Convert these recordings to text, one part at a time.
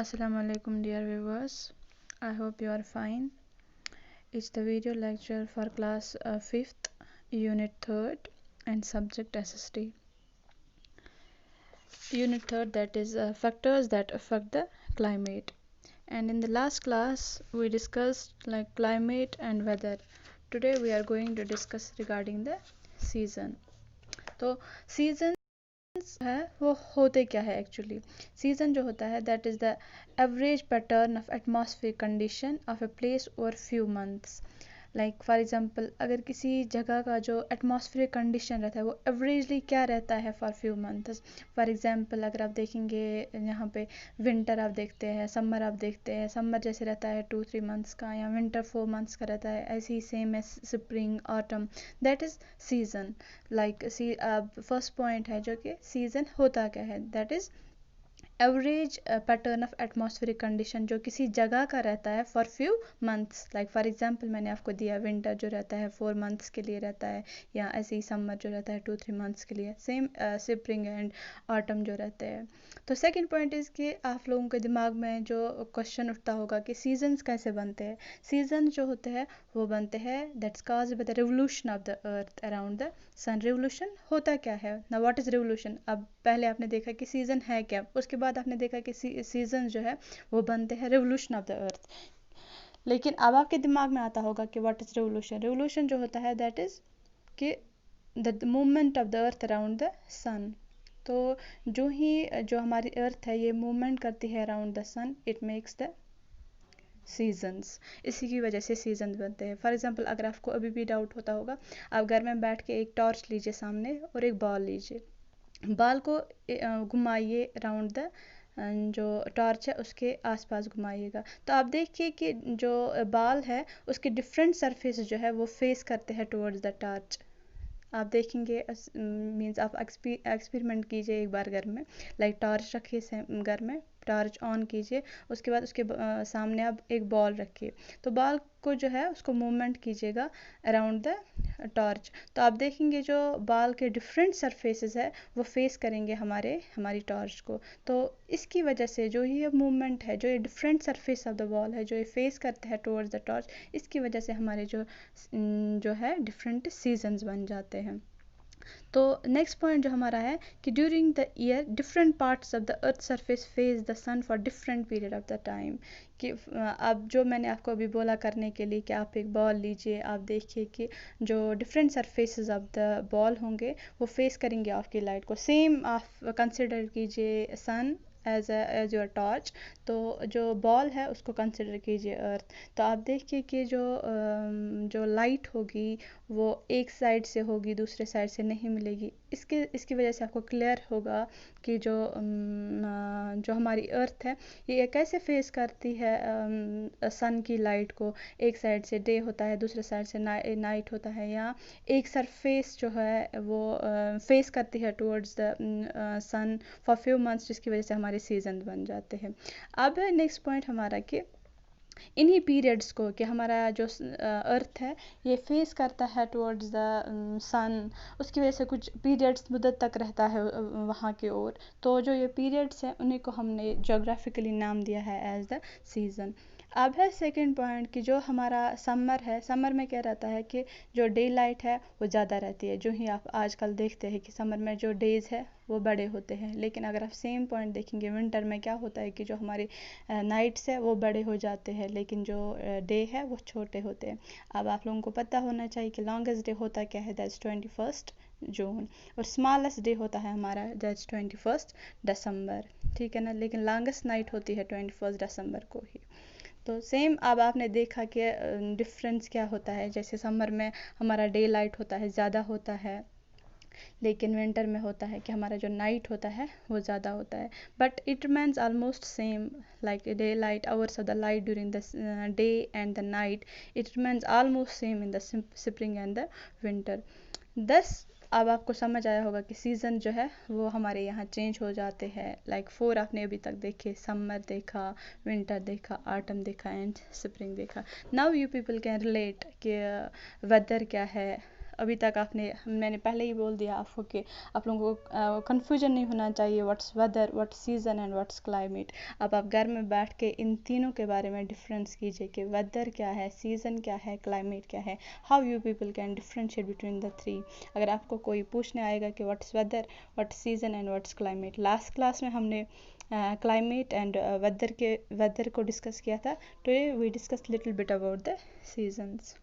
Assalamu alaikum dear viewers. I hope you are fine. It's the video lecture for class 5th, unit 3rd and subject SST. Unit 3rd, that is factors that affect the climate. And in the last class we discussed like climate and weather. Today we are going to discuss regarding the season. So season है वो होते क्या है actually. Season जो होता है that is the average pattern of atmosphere condition of a place over few months. Like for example अगर किसी जगह का जो एटमॉस्फेयर कंडीशन रहता है वो एवरेजली क्या रहता है for few months. For example अगर आप देखेंगे यहाँ पे विंटर आप देखते हैं, समर आप देखते हैं, समर जैसे रहता है 2-3 मंथ्स का या विंटर 4 मंथ्स का रहता है, ऐसे ही सेम है spring autumn. That is season. Like first point है जो कि सीज़न होता क्या है that is average pattern of atmospheric condition जो किसी जगह का रहता है for few months. Like for example मैंने आपको दिया विंटर जो रहता है 4 मंथ्स के लिए रहता है, या ऐसे ही समर जो रहता है 2-3 मंथ्स के लिए, सेम स्प्रिंग एंड ऑटम जो रहते हैं. तो सेकंड पॉइंट इज़ कि आप लोगों के दिमाग में जो क्वेश्चन उठता होगा कि सीजन्स कैसे बनते हैं. सीजन जो होते हैं वो बनते हैं that's caused by the revolution of the earth around the sun. Revolution होता क्या है ना, व्हाट इज़ रिवोल्यूशन. अब पहले आपने देखा कि सीज़न है क्या, उसके बाद आपने देखा कि सीजन जो है वो बनते हैं रिवोल्यूशन ऑफ द अर्थ. लेकिन अब आपके दिमाग में आता होगा कि व्हाट इज़ रिवोल्यूशन. रिवोल्यूशन जो होता है दैट इज़ कि the movement of the earth around the sun. तो जो हमारी अर्थ है ये मूवमेंट करती है around the sun, it makes the seasons. इसी की वजह से सीजन बनते हैं. फॉर एग्जांपल अगर आपको अभी भी डाउट होता होगा, आप घर में बैठ के एक टॉर्च लीजिए सामने और एक बॉल लीजिए, बाल को घुमाइए अराउंड द जो टॉर्च है उसके आसपास घुमाइएगा, तो आप देखिए कि जो बाल है उसके डिफरेंट सरफेस जो है वो फेस करते हैं टुवर्ड्स द टॉर्च. आप देखेंगे मीन्स आप एक्सपेरिमेंट कीजिए एक बार घर में. लाइक टॉर्च रखिए घर में, टॉर्च ऑन कीजिए, उसके बाद उसके सामने आप एक बॉल रखिए, तो बॉल को जो है उसको मूवमेंट कीजिएगा अराउंड द टॉर्च. तो आप देखेंगे जो बॉल के डिफरेंट सरफेसेस है वो फेस करेंगे हमारी टॉर्च को. तो इसकी वजह से जो ये मूवमेंट है, जो ये different surface of the ball है जो ये फेस करता है टुवर्ड्स द टॉर्च, इसकी वजह से हमारे जो है डिफरेंट सीजन्स बन जाते हैं. तो नेक्स्ट पॉइंट जो हमारा है कि during the year different parts of the earth surface face the sun for different period of the time. कि अब जो मैंने आपको अभी बोला करने के लिए कि आप एक बॉल लीजिए, आप देखिए कि जो different surfaces of the ball होंगे वो फेस करेंगे आपकी लाइट को. सेम आप कंसिडर कीजिए सन एज योर टॉर्च, तो जो बॉल है उसको कंसिडर कीजिए अर्थ. तो आप देखिए कि जो लाइट होगी वो एक साइड से होगी, दूसरे साइड से नहीं मिलेगी. इसकी वजह से आपको क्लियर होगा कि जो हमारी अर्थ है ये कैसे फेस करती है सन की लाइट को. एक साइड से डे होता है, दूसरे साइड से नाइट होता है, या एक सरफेस जो है वो फेस करती है towards the sun for few months, जिसकी वजह से हमारे सीजन बन जाते हैं. अब नेक्स्ट पॉइंट हमारा कि इन्हीं पीरियड्स को कि हमारा जो अर्थ है ये फेस करता है टुवर्ड्स द सन, उसकी वजह से कुछ पीरियड्स मुद्दत तक रहता है वहाँ की ओर. तो जो ये पीरियड्स हैं उन्हीं को हमने जोग्राफिकली नाम दिया है एज द सीज़न. अब है सेकंड पॉइंट कि जो हमारा समर है, समर में क्या रहता है कि जो डे लाइट है वो ज़्यादा रहती है. जो ही आप आजकल देखते हैं कि समर में जो डेज़ है वो बड़े होते हैं. लेकिन अगर आप सेम पॉइंट देखेंगे विंटर में क्या होता है कि जो हमारे नाइट्स है वो बड़े हो जाते हैं लेकिन जो डे है वो छोटे होते हैं. अब आप लोगों को पता होना चाहिए कि लॉन्गेस्ट डे होता क्या है दैट्स 21 जून, और स्मॉलेस्ट डे होता है हमारा दैट्स 21 दिसंबर. ठीक है ना. लेकिन लॉन्गेस्ट नाइट होती है 21 दिसंबर को ही. तो सेम अब आपने देखा कि डिफरेंस क्या होता है. जैसे समर में हमारा डे लाइट होता है ज़्यादा होता है, लेकिन विंटर में होता है कि हमारा जो नाइट होता है वो ज़्यादा होता है. But it remains almost same like day light hours of the light during the day and the night, it remains almost same in the spring and the winter. दस अब आपको समझ आया होगा कि सीज़न जो है वो हमारे यहाँ चेंज हो जाते हैं. लाइक 4 आपने अभी तक देखे, समर देखा, विंटर देखा, ऑटम देखा एंड स्प्रिंग देखा. Now you people can relate कि वेदर क्या है, अभी तक मैंने पहले ही बोल दिया आपको कि आप लोगों को कन्फ्यूजन नहीं होना चाहिए, what's weather, what's season and what's climate. अब आप घर में बैठ के इन तीनों के बारे में डिफरेंस कीजिए कि वेदर क्या है, सीज़न क्या है, क्लाइमेट क्या है, how you people can differentiate between the three. अगर आपको कोई पूछने आएगा कि what's weather, what's season and what's climate, last class में हमने क्लाइमेट एंड वेदर को डिस्कस किया था। Today we discuss little bit about the seasons.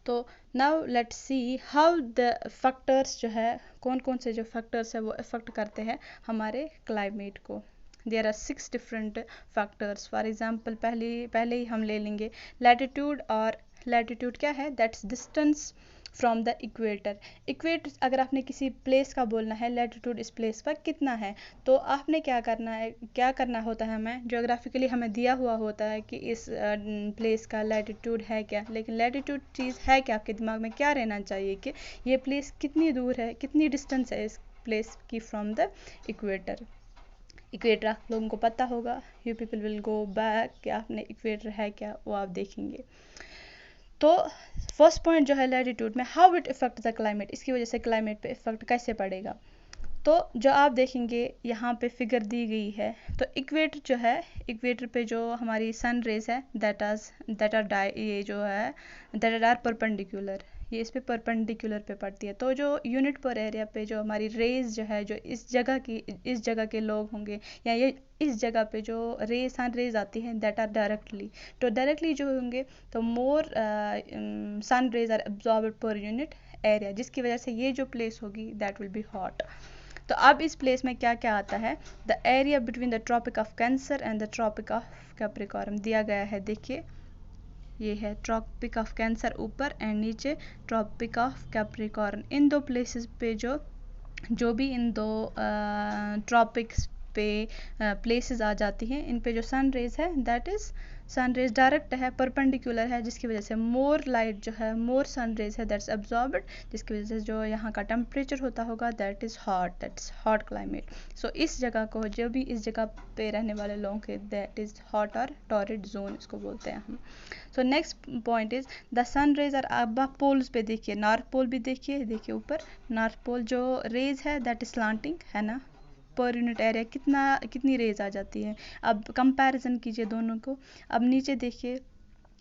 तो now let's see how the factors जो है, कौन कौन से जो फैक्टर्स है वो इफेक्ट करते हैं हमारे क्लाइमेट को। There are 6 different factors. For example पहले ही हम ले लेंगे लैटिट्यूड। और लैटिट्यूड क्या है? That's distance from the equator. Equator अगर आपने किसी प्लेस का बोलना है, लैटिट्यूड इस प्लेस पर कितना है, तो आपने क्या करना होता है, हमें ज्योग्राफिकली हमें दिया हुआ होता है कि इस प्लेस का लैटिट्यूड है क्या। लेकिन लैटिट्यूड चीज़ है क्या, आपके दिमाग में क्या रहना चाहिए कि ये प्लेस कितनी दूर है, कितनी डिस्टेंस है इस प्लेस की फ्रॉम द इक्वेटर। इक्वेटर आप लोगों को पता होगा, you people will go back कि आपने इक्वेटर है क्या वो आप देखेंगे। तो फर्स्ट पॉइंट जो है लैटिट्यूड में, how it effect the climate, इसकी वजह से क्लाइमेट पे इफेक्ट कैसे पड़ेगा। तो जो आप देखेंगे यहाँ पे फिगर दी गई है, तो इक्वेटर जो है, इक्वेटर पे जो हमारी सन रेज है दैट आर ये जो है दैट आर परपेंडिकुलर, ये इस पे परपेंडिकुलर पे पड़ती है। तो जो यूनिट पर एरिया पे जो हमारी रेज जो है, जो इस जगह के लोग होंगे, या ये इस जगह पे जो सन रेज आती हैं दैट आर डायरेक्टली, तो डायरेक्टली जो होंगे तो more sun rays are absorbed per unit area, जिसकी वजह से ये जो प्लेस होगी दैट विल बी हॉट। तो अब इस प्लेस में क्या क्या आता है, the area between the tropic of Cancer and the tropic of Capricorn दिया गया है। देखिए ये है ट्रॉपिक ऑफ कैंसर ऊपर एंड नीचे ट्रॉपिक ऑफ कैप्रिकॉर्न। इन दो प्लेसेस पे जो भी इन दो ट्रॉपिक्स पे प्लेसेस आ जाती हैं, इन पे जो सन रेज है that is sun rays direct है, परपेंडिकुलर है, जिसकी वजह से मोर लाइट जो है, मोर सन रेज है दैट्स एब्जॉर्ब्ड, जिसकी वजह से जो यहाँ का टेम्परेचर होता होगा that is hot, that's hot climate. So इस जगह को, जो भी इस जगह पे रहने वाले लोगों के, दैट इज हॉट और टॉरिड जोन इसको बोलते हैं हम। So next point is the sun rays are, अब आप पोल्स पे देखिए, नॉर्थ पोल भी देखिए ऊपर नॉर्थ पोल जो रेज है दैट इज स्लांटिंग है ना, पर यूनिट एरिया कितनी रेज आ जाती है। अब कंपैरिजन कीजिए दोनों को, अब नीचे देखिए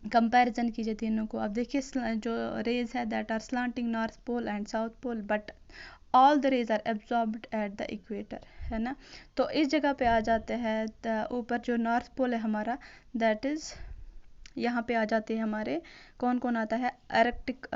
कंपैरिजन कीजिए तीनों को। अब देखिए जो रेज है that are slanting north pole and south pole, but all the rays are absorbed at the equator, है ना। तो इस जगह पे आ जाते हैं ऊपर जो नॉर्थ पोल है हमारा, दैट इज यहाँ पे आ जाते हैं हमारे, कौन कौन आता है, आर्कटिक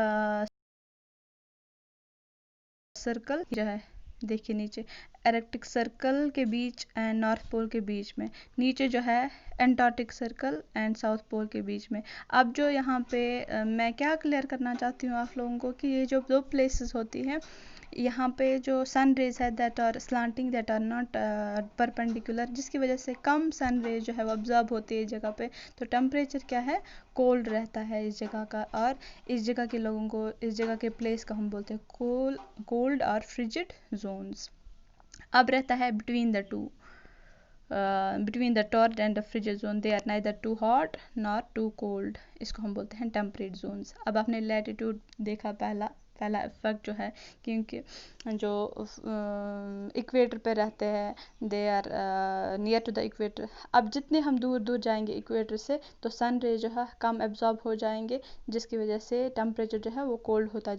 सर्कल जो है, देखिए नीचे आर्कटिक सर्कल के बीच एंड नॉर्थ पोल के बीच में, नीचे जो है Antarctic circle and south pole के बीच में। अब जो यहाँ पे मैं क्या क्लियर करना चाहती हूँ आप लोगों को कि ये जो दो प्लेसेस होती हैं, यहाँ पे जो सन रेज है that are slanting, that are not perpendicular, जिसकी वजह से कम सन रेज जो है वो ऑब्जॉर्ब होती है इस जगह पे। तो टेम्परेचर क्या है, कोल्ड रहता है इस जगह का, और इस जगह के लोगों को, इस जगह के प्लेस का हम बोलते हैं कोल्ड और फ्रिजिड जोन्स। अब रहता है between the two, between the torrid and the frigid zone, they are neither too hot nor too cold, इसको हम बोलते हैं टेम्परेट जोन्स। अब आपने लैटिट्यूड देखा, पहला इफेक्ट जो है, क्योंकि जो इक्वेटर पे रहते हैं they are near to the equator. अब जितने हम दूर जाएंगे इक्वेटर से, तो सन रे जो है कम एब्जॉर्ब हो जाएंगे, जिसकी वजह से टेम्परेचर जो है वो कोल्ड होता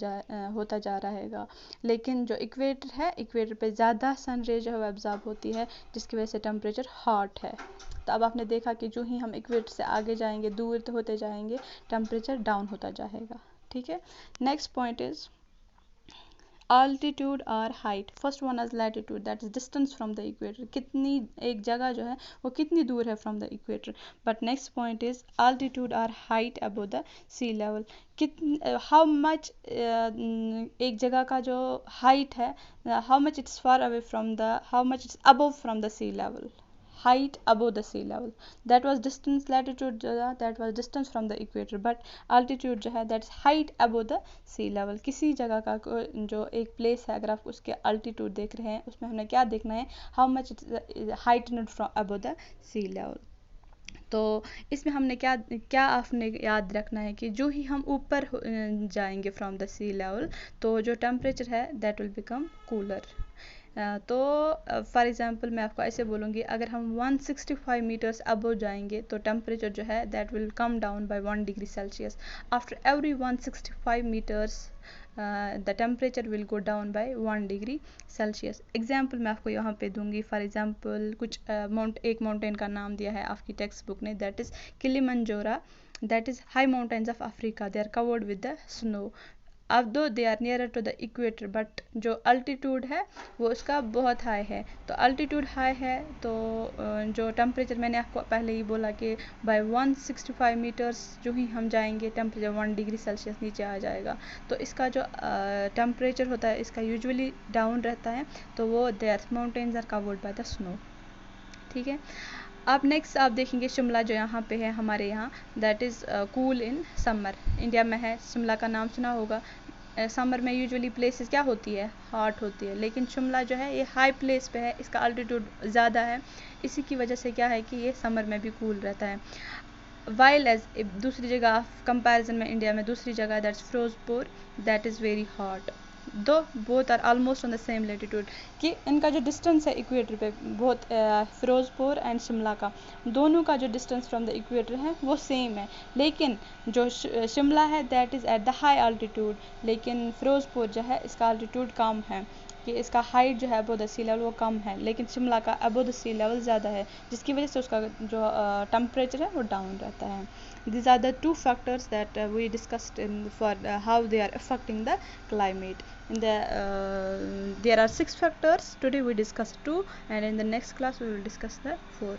जा रहेगा। लेकिन जो इक्वेटर है, इक्वेटर पे ज़्यादा सन रे जो है वो एब्जॉर्ब होती है, जिसकी वजह से टेम्परेचर हॉट है। तो अब आपने देखा कि जो ही हम इक्वेटर से आगे जाएंगे, दूर होते जाएंगे, टेम्परेचर डाउन होता जाएगा। ठीक है। नेक्स्ट पॉइंट इज altitude और height। First one is latitude, that is distance from the equator, कितनी एक जगह जो है वो कितनी दूर है from the equator. But next point is altitude और height above the sea level, how much एक जगह का जो हाइट है, how much it's far away from the, how much it's above from the sea level, height above the sea level, that was distance, latitude जो है that was distance from the equator, but altitude जो है that is height above the sea level। किसी जगह का जो एक place है, अगर आप उसके altitude देख रहे हैं, उसमें हमें क्या देखना है, how much it is heightened from above the sea level। तो इसमें हमने क्या क्या आपने याद रखना है कि जो ही हम ऊपर जाएंगे फ्रॉम द सी लेवल, तो जो टेम्परेचर है दैट विल बिकम कूलर। तो फॉर एग्जांपल मैं आपको ऐसे बोलूँगी, अगर हम 165 मीटर्स अबव जाएंगे तो टेम्परेचर जो है that will come down by 1 degree Celsius. After every 165 metres the temperature will go down by 1 degree Celsius. Example मैं आपको यहाँ पे दूंगी। फॉर एग्जाम्पल कुछ एक माउंटेन का नाम दिया है आपकी टेक्स्ट बुक ने, that is Kilimanjaro, that is high mountains of Africa, they are covered with the snow. अब though they are nearer to the equator, but जो अल्टीट्यूड है वो उसका बहुत हाई है। तो अल्टीट्यूड हाई है तो जो टेम्परेचर मैंने आपको पहले ही बोला कि बाय 165 मीटर्स जो ही हम जाएंगे टेम्परेचर 1 डिग्री सेल्सियस नीचे आ जाएगा। तो इसका जो टेम्परेचर होता है इसका यूजुअली डाउन रहता है, तो वो their mountains are covered by the snow. ठीक है। अब नेक्स्ट आप देखेंगे शिमला जो यहाँ पे है हमारे यहाँ, that is cool in summer. India में है, शिमला का नाम सुना होगा। समर में यूजुअली प्लेसेस क्या होती है, हॉट होती है, लेकिन शिमला जो है ये हाई प्लेस पे है, इसका अल्टीट्यूड ज़्यादा है, इसी की वजह से क्या है कि ये समर में भी कूल रहता है। वाइल एज दूसरी जगह कंपैरिजन में इंडिया में दूसरी जगह that's Firozpur, that is very hot. दो both are almost on the same latitude, कि इनका जो डिस्टेंस है इक्वेटर पे, बहुत फिरोजपुर एंड शिमला का, दोनों का जो डिस्टेंस फ्रॉम द इक्वेटर है वो सेम है। लेकिन जो शिमला है that is at the high altitude, लेकिन फिरोजपुर जो है इसका अल्टीट्यूड कम है, कि इसका हाइट जो है अबव द सी लेवल वो कम है, लेकिन शिमला का अबव द सी लेवल ज़्यादा है, जिसकी वजह से उसका जो टेम्परेचर है वो डाउन रहता है। These are the two factors that we discussed in for how they are affecting the climate. In the there are 6 factors. Today we discussed 2, and in the next class we will discuss the 4.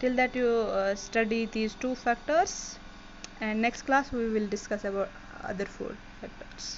Till that you study these 2 factors, and next class we will discuss about other 4 factors.